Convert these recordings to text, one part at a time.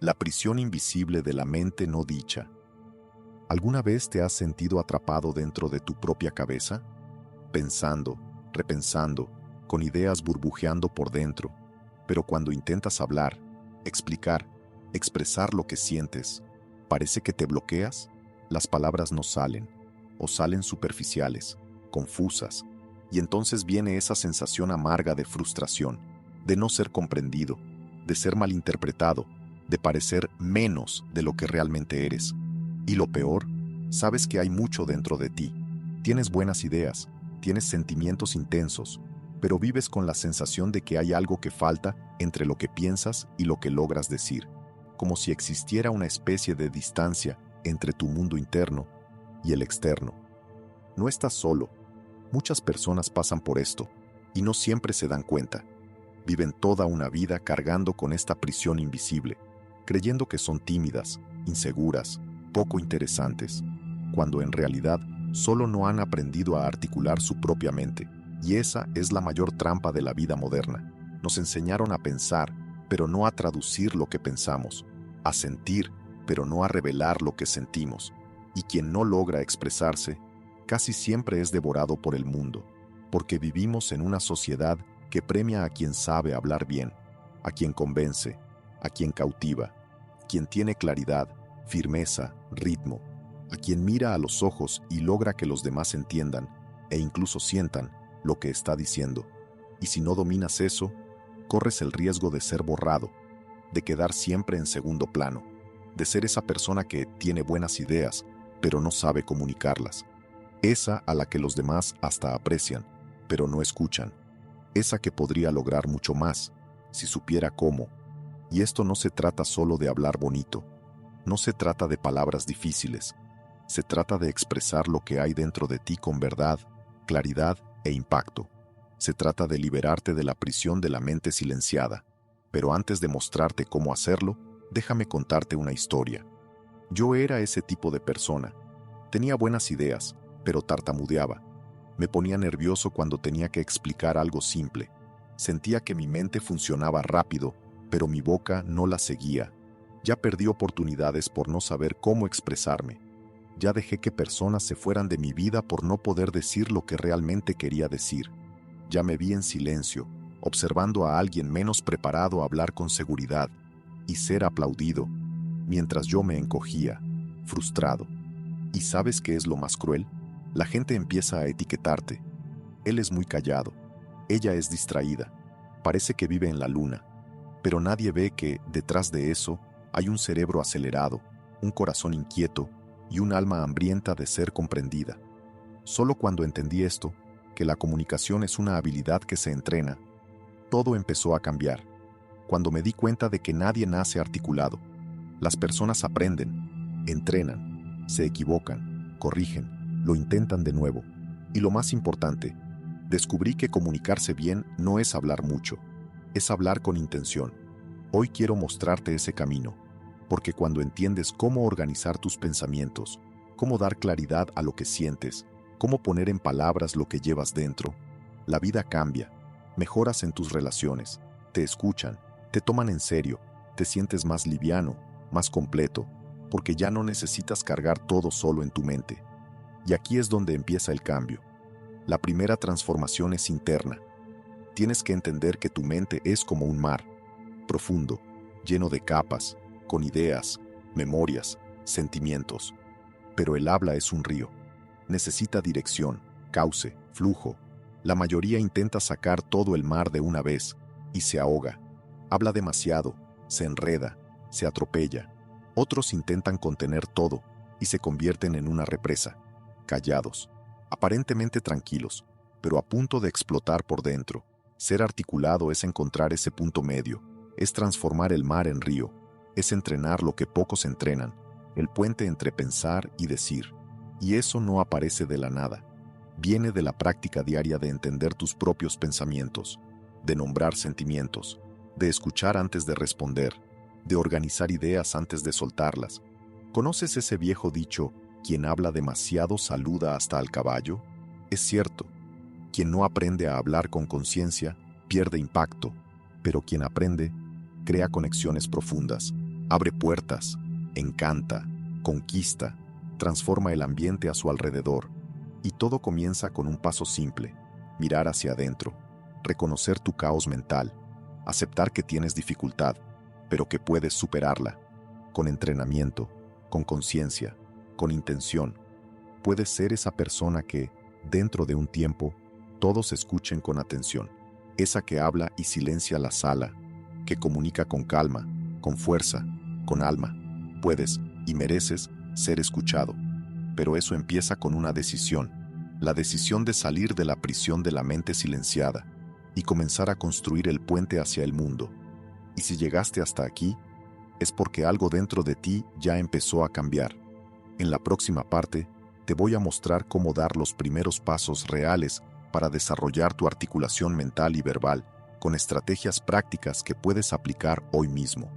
La prisión invisible de la mente no dicha. ¿Alguna vez te has sentido atrapado dentro de tu propia cabeza? Pensando, repensando, con ideas burbujeando por dentro, pero cuando intentas hablar, explicar, expresar lo que sientes, parece que te bloqueas, las palabras no salen, o salen superficiales, confusas, y entonces viene esa sensación amarga de frustración, de no ser comprendido, de ser malinterpretado, de parecer menos de lo que realmente eres. Y lo peor, sabes que hay mucho dentro de ti. Tienes buenas ideas, tienes sentimientos intensos, pero vives con la sensación de que hay algo que falta entre lo que piensas y lo que logras decir, como si existiera una especie de distancia entre tu mundo interno y el externo. No estás solo. Muchas personas pasan por esto y no siempre se dan cuenta. Viven toda una vida cargando con esta prisión invisible, creyendo que son tímidas, inseguras, poco interesantes, cuando en realidad solo no han aprendido a articular su propia mente. Y esa es la mayor trampa de la vida moderna. Nos enseñaron a pensar, pero no a traducir lo que pensamos, a sentir, pero no a revelar lo que sentimos. Y quien no logra expresarse, casi siempre es devorado por el mundo, porque vivimos en una sociedad que premia a quien sabe hablar bien, a quien convence, a quien cautiva, quien tiene claridad, firmeza, ritmo, a quien mira a los ojos y logra que los demás entiendan e incluso sientan lo que está diciendo. Y si no dominas eso, corres el riesgo de ser borrado, de quedar siempre en segundo plano, de ser esa persona que tiene buenas ideas, pero no sabe comunicarlas. Esa a la que los demás hasta aprecian, pero no escuchan. Esa que podría lograr mucho más, si supiera cómo. Y esto no se trata solo de hablar bonito, no se trata de palabras difíciles, se trata de expresar lo que hay dentro de ti con verdad, claridad e impacto. Se trata de liberarte de la prisión de la mente silenciada. Pero antes de mostrarte cómo hacerlo, déjame contarte una historia. Yo era ese tipo de persona. Tenía buenas ideas, pero tartamudeaba. Me ponía nervioso cuando tenía que explicar algo simple. Sentía que mi mente funcionaba rápido, pero mi boca no la seguía. Ya perdí oportunidades por no saber cómo expresarme. Ya dejé que personas se fueran de mi vida por no poder decir lo que realmente quería decir. Ya me vi en silencio, observando a alguien menos preparado a hablar con seguridad y ser aplaudido, mientras yo me encogía, frustrado. ¿Y sabes qué es lo más cruel? La gente empieza a etiquetarte. Él es muy callado. Ella es distraída. Parece que vive en la luna. Pero nadie ve que, detrás de eso, hay un cerebro acelerado, un corazón inquieto y un alma hambrienta de ser comprendida. Solo cuando entendí esto, que la comunicación es una habilidad que se entrena, todo empezó a cambiar. Cuando me di cuenta de que nadie nace articulado. Las personas aprenden, entrenan, se equivocan, corrigen, lo intentan de nuevo. Y lo más importante, descubrí que comunicarse bien no es hablar mucho, es hablar con intención. Hoy quiero mostrarte ese camino, porque cuando entiendes cómo organizar tus pensamientos, cómo dar claridad a lo que sientes, cómo poner en palabras lo que llevas dentro, la vida cambia, mejoras en tus relaciones, te escuchan, te toman en serio, te sientes más liviano, más completo, porque ya no necesitas cargar todo solo en tu mente. Y aquí es donde empieza el cambio. La primera transformación es interna. Tienes que entender que tu mente es como un mar, profundo, lleno de capas, con ideas, memorias, sentimientos. Pero el habla es un río. Necesita dirección, cauce, flujo. La mayoría intenta sacar todo el mar de una vez y se ahoga. Habla demasiado, se enreda, se atropella. Otros intentan contener todo y se convierten en una represa, callados, aparentemente tranquilos, pero a punto de explotar por dentro. Ser articulado es encontrar ese punto medio, es transformar el mar en río, es entrenar lo que pocos entrenan, el puente entre pensar y decir. Y eso no aparece de la nada. Viene de la práctica diaria de entender tus propios pensamientos, de nombrar sentimientos, de escuchar antes de responder, de organizar ideas antes de soltarlas. ¿Conoces ese viejo dicho, quien habla demasiado saluda hasta al caballo? Es cierto, quien no aprende a hablar con conciencia pierde impacto, pero quien aprende crea conexiones profundas, Abre puertas, encanta, conquista, transforma el ambiente a su alrededor. Y todo comienza con un paso simple: mirar hacia adentro, reconocer tu caos mental, aceptar que tienes dificultad, pero que puedes superarla. Con entrenamiento, con conciencia, con intención, puedes ser esa persona que, dentro de un tiempo, todos escuchen con atención. Esa que habla y silencia la sala, que comunica con calma, con fuerza, con alma. Puedes y mereces ser escuchado. Pero eso empieza con una decisión: la decisión de salir de la prisión de la mente silenciada y comenzar a construir el puente hacia el mundo. Y si llegaste hasta aquí, es porque algo dentro de ti ya empezó a cambiar. En la próxima parte, te voy a mostrar cómo dar los primeros pasos reales para desarrollar tu articulación mental y verbal con estrategias prácticas que puedes aplicar hoy mismo.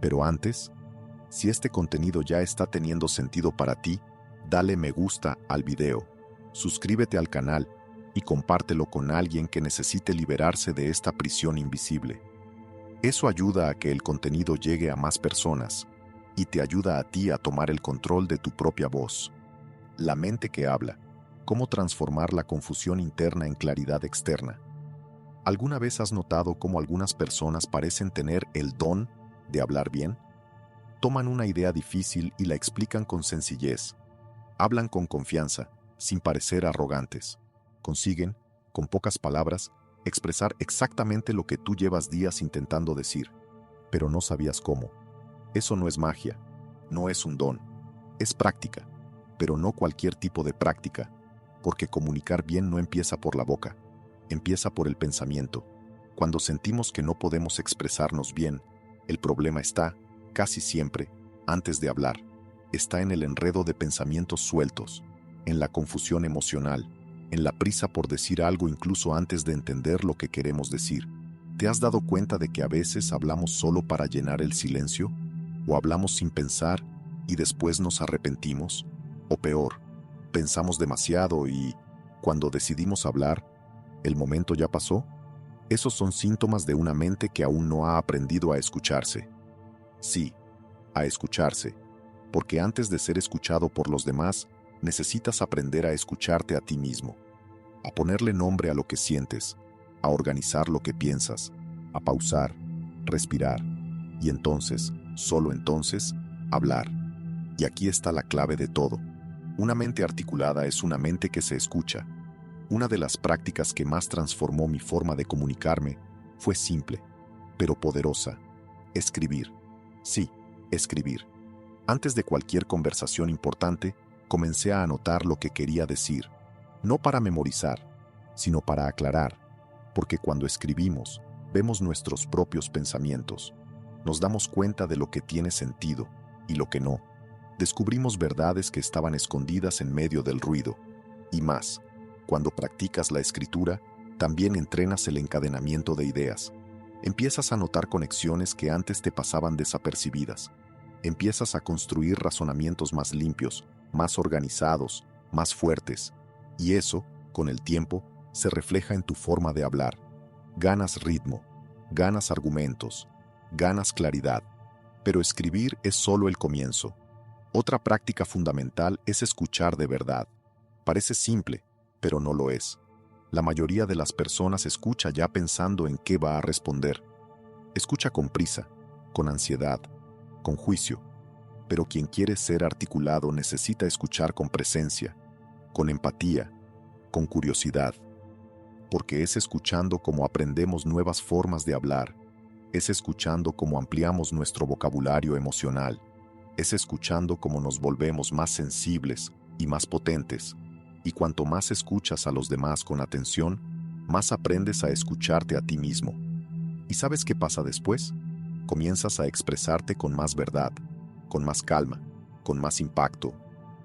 Pero antes, si este contenido ya está teniendo sentido para ti, dale me gusta al video, suscríbete al canal y compártelo con alguien que necesite liberarse de esta prisión invisible. Eso ayuda a que el contenido llegue a más personas y te ayuda a ti a tomar el control de tu propia voz. La mente que habla. ¿Cómo transformar la confusión interna en claridad externa? ¿Alguna vez has notado cómo algunas personas parecen tener el don de hablar bien? Toman una idea difícil y la explican con sencillez. Hablan con confianza, sin parecer arrogantes. Consiguen, con pocas palabras, expresar exactamente lo que tú llevas días intentando decir, pero no sabías cómo. Eso no es magia, no es un don, es práctica, pero no cualquier tipo de práctica, porque comunicar bien no empieza por la boca, empieza por el pensamiento. Cuando sentimos que no podemos expresarnos bien, el problema está, casi siempre, antes de hablar, está en el enredo de pensamientos sueltos, en la confusión emocional, en la prisa por decir algo incluso antes de entender lo que queremos decir. ¿Te has dado cuenta de que a veces hablamos solo para llenar el silencio? ¿O hablamos sin pensar y después nos arrepentimos? O peor, pensamos demasiado y, cuando decidimos hablar, ¿el momento ya pasó? Esos son síntomas de una mente que aún no ha aprendido a escucharse. Sí, a escucharse, porque antes de ser escuchado por los demás, necesitas aprender a escucharte a ti mismo, a ponerle nombre a lo que sientes, a organizar lo que piensas, a pausar, respirar, y entonces, solo entonces, hablar. Y aquí está la clave de todo. Una mente articulada es una mente que se escucha. Una de las prácticas que más transformó mi forma de comunicarme fue simple, pero poderosa: escribir. Sí, escribir. Antes de cualquier conversación importante, comencé a anotar lo que quería decir, no para memorizar, sino para aclarar, porque cuando escribimos, vemos nuestros propios pensamientos, nos damos cuenta de lo que tiene sentido y lo que no, descubrimos verdades que estaban escondidas en medio del ruido, y más, cuando practicas la escritura, también entrenas el encadenamiento de ideas. Empiezas a notar conexiones que antes te pasaban desapercibidas. Empiezas a construir razonamientos más limpios, más organizados, más fuertes. Y eso, con el tiempo, se refleja en tu forma de hablar. Ganas ritmo, ganas argumentos, ganas claridad. Pero escribir es solo el comienzo. Otra práctica fundamental es escuchar de verdad. Parece simple, pero no lo es. La mayoría de las personas escucha ya pensando en qué va a responder. Escucha con prisa, con ansiedad, con juicio. Pero quien quiere ser articulado necesita escuchar con presencia, con empatía, con curiosidad. Porque es escuchando como aprendemos nuevas formas de hablar, es escuchando como ampliamos nuestro vocabulario emocional, es escuchando como nos volvemos más sensibles y más potentes. Y cuanto más escuchas a los demás con atención, más aprendes a escucharte a ti mismo. ¿Y sabes qué pasa después? Comienzas a expresarte con más verdad, con más calma, con más impacto.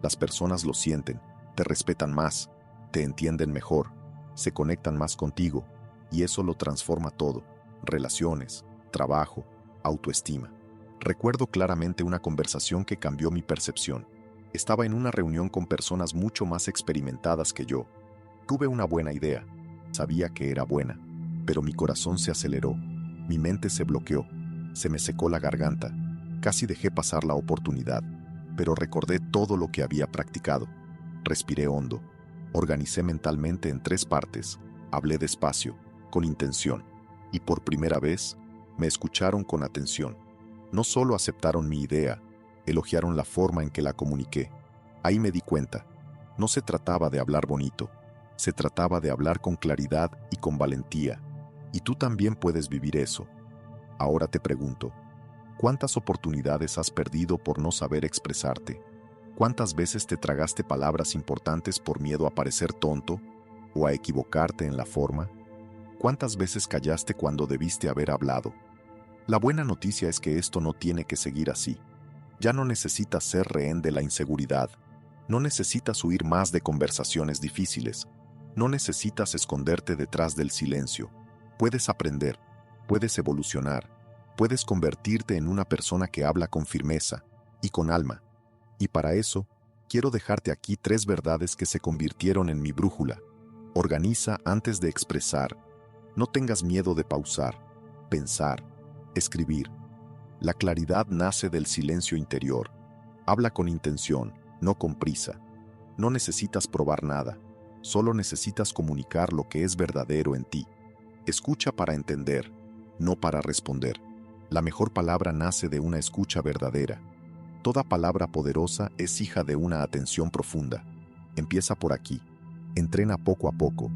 Las personas lo sienten, te respetan más, te entienden mejor, se conectan más contigo, y eso lo transforma todo: relaciones, trabajo, autoestima. Recuerdo claramente una conversación que cambió mi percepción. Estaba en una reunión con personas mucho más experimentadas que yo. Tuve una buena idea, sabía que era buena, pero mi corazón se aceleró, mi mente se bloqueó, se me secó la garganta. Casi dejé pasar la oportunidad, pero recordé todo lo que había practicado. Respiré hondo, organicé mentalmente en 3 partes, hablé despacio, con intención, y por primera vez me escucharon con atención. No solo aceptaron mi idea, elogiaron la forma en que la comuniqué. Ahí me di cuenta, no se trataba de hablar bonito, se trataba de hablar con claridad y con valentía. Y tú también puedes vivir eso. Ahora te pregunto, ¿cuántas oportunidades has perdido por no saber expresarte? ¿Cuántas veces te tragaste palabras importantes por miedo a parecer tonto o a equivocarte en la forma? ¿Cuántas veces callaste cuando debiste haber hablado? La buena noticia es que esto no tiene que seguir así. Ya no necesitas ser rehén de la inseguridad. No necesitas huir más de conversaciones difíciles. No necesitas esconderte detrás del silencio. Puedes aprender, puedes evolucionar, puedes convertirte en una persona que habla con firmeza y con alma. Y para eso, quiero dejarte aquí 3 verdades que se convirtieron en mi brújula. Organiza antes de expresar. No tengas miedo de pausar, pensar, escribir. La claridad nace del silencio interior. Habla con intención, no con prisa. No necesitas probar nada, solo necesitas comunicar lo que es verdadero en ti. Escucha para entender, no para responder. La mejor palabra nace de una escucha verdadera. Toda palabra poderosa es hija de una atención profunda. Empieza por aquí. Entrena poco a poco.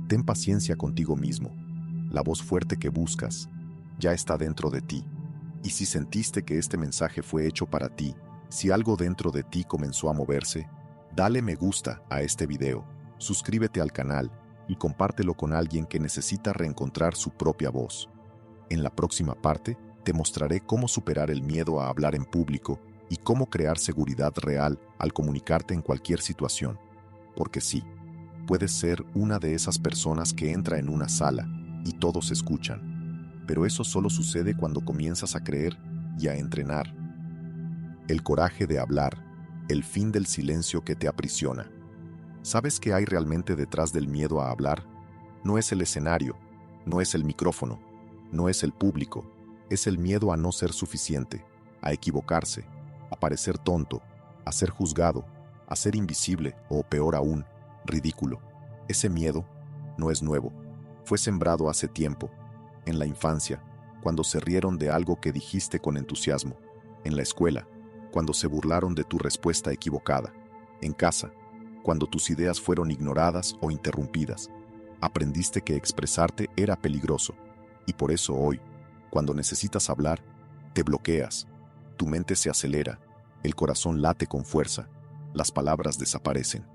Ten paciencia contigo mismo. La voz fuerte que buscas ya está dentro de ti. Y si sentiste que este mensaje fue hecho para ti, si algo dentro de ti comenzó a moverse, dale me gusta a este video, suscríbete al canal y compártelo con alguien que necesita reencontrar su propia voz. En la próxima parte, te mostraré cómo superar el miedo a hablar en público y cómo crear seguridad real al comunicarte en cualquier situación. Porque sí, puedes ser una de esas personas que entra en una sala y todos escuchan. Pero eso solo sucede cuando comienzas a creer y a entrenar. El coraje de hablar, el fin del silencio que te aprisiona. ¿Sabes qué hay realmente detrás del miedo a hablar? No es el escenario, no es el micrófono, no es el público, es el miedo a no ser suficiente, a equivocarse, a parecer tonto, a ser juzgado, a ser invisible o, peor aún, ridículo. Ese miedo no es nuevo, fue sembrado hace tiempo. En la infancia, cuando se rieron de algo que dijiste con entusiasmo. En la escuela, cuando se burlaron de tu respuesta equivocada. En casa, cuando tus ideas fueron ignoradas o interrumpidas. Aprendiste que expresarte era peligroso. Y por eso hoy, cuando necesitas hablar, te bloqueas. Tu mente se acelera, el corazón late con fuerza, las palabras desaparecen.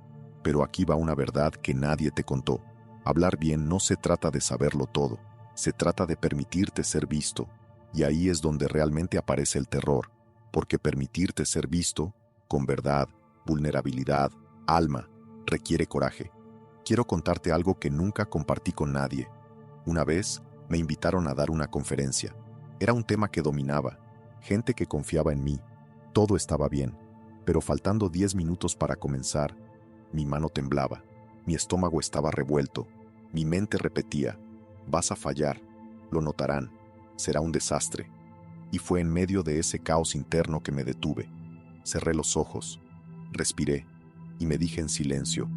Pero aquí va una verdad que nadie te contó. Hablar bien no se trata de saberlo todo. Se trata de permitirte ser visto, y ahí es donde realmente aparece el terror, porque permitirte ser visto, con verdad, vulnerabilidad, alma, requiere coraje. Quiero contarte algo que nunca compartí con nadie. Una vez me invitaron a dar una conferencia. Era un tema que dominaba, gente que confiaba en mí. Todo estaba bien, pero faltando 10 minutos para comenzar, mi mano temblaba, mi estómago estaba revuelto, mi mente repetía: vas a fallar, lo notarán, será un desastre. Y fue en medio de ese caos interno que me detuve. Cerré los ojos, respiré y me dije en silencio: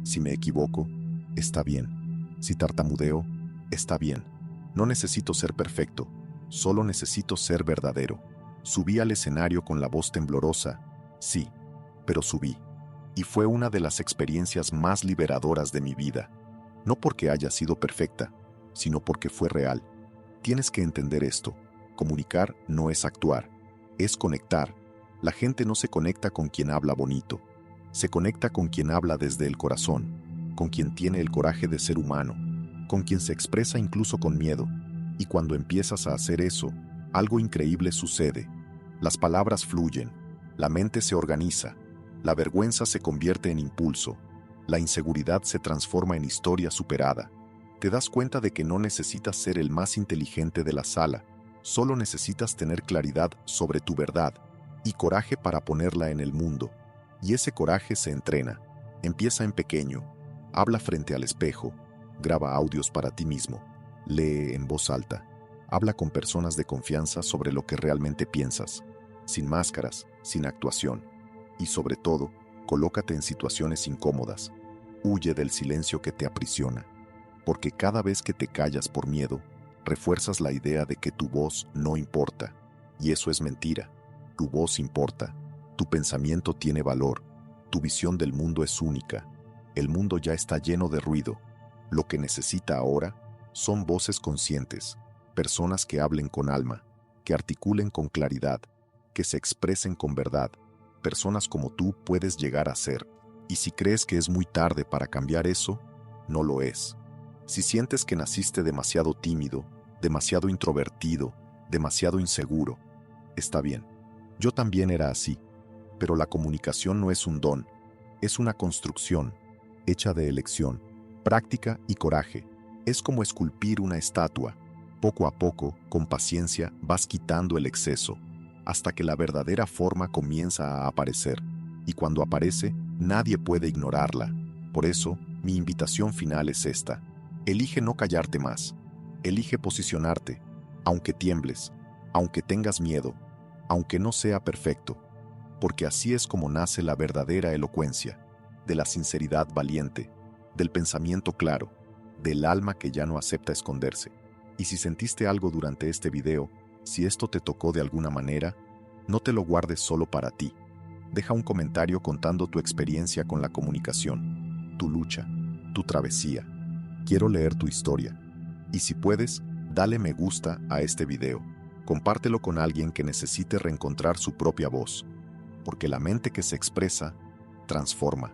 si me equivoco, está bien. Si tartamudeo, está bien. No necesito ser perfecto, solo necesito ser verdadero. Subí al escenario con la voz temblorosa, sí, pero subí. Y fue una de las experiencias más liberadoras de mi vida. No porque haya sido perfecta, sino porque fue real. Tienes que entender esto. Comunicar no es actuar, es conectar. La gente no se conecta con quien habla bonito. Se conecta con quien habla desde el corazón, con quien tiene el coraje de ser humano, con quien se expresa incluso con miedo. Y cuando empiezas a hacer eso, algo increíble sucede. Las palabras fluyen, la mente se organiza, la vergüenza se convierte en impulso, la inseguridad se transforma en historia superada. Te das cuenta de que no necesitas ser el más inteligente de la sala, solo necesitas tener claridad sobre tu verdad y coraje para ponerla en el mundo. Y ese coraje se entrena. Empieza en pequeño, habla frente al espejo, graba audios para ti mismo, lee en voz alta, habla con personas de confianza sobre lo que realmente piensas. sin máscaras, sin actuación. Y sobre todo, colócate en situaciones incómodas. Huye del silencio que te aprisiona, porque cada vez que te callas por miedo, refuerzas la idea de que tu voz no importa. Y eso es mentira. Tu voz importa. Tu pensamiento tiene valor. Tu visión del mundo es única. El mundo ya está lleno de ruido. Lo que necesita ahora son voces conscientes, personas que hablen con alma, que articulen con claridad, que se expresen con verdad. Personas como tú puedes llegar a ser. Y si crees que es muy tarde para cambiar eso, no lo es. Si sientes que naciste demasiado tímido, demasiado introvertido, demasiado inseguro, está bien. Yo también era así, pero la comunicación no es un don, es una construcción, hecha de elección, práctica y coraje. Es como esculpir una estatua. Poco a poco, con paciencia, vas quitando el exceso, hasta que la verdadera forma comienza a aparecer. Y cuando aparece, nadie puede ignorarla. Por eso, mi invitación final es esta. Elige no callarte más. Elige posicionarte, aunque tiembles, aunque tengas miedo, aunque no sea perfecto. Porque así es como nace la verdadera elocuencia, de la sinceridad valiente, del pensamiento claro, del alma que ya no acepta esconderse. Y si sentiste algo durante este video, si esto te tocó de alguna manera, no te lo guardes solo para ti. Deja un comentario contando tu experiencia con la comunicación, tu lucha, tu travesía. Quiero leer tu historia. Y si puedes, dale me gusta a este video. Compártelo con alguien que necesite reencontrar su propia voz, porque la mente que se expresa, transforma.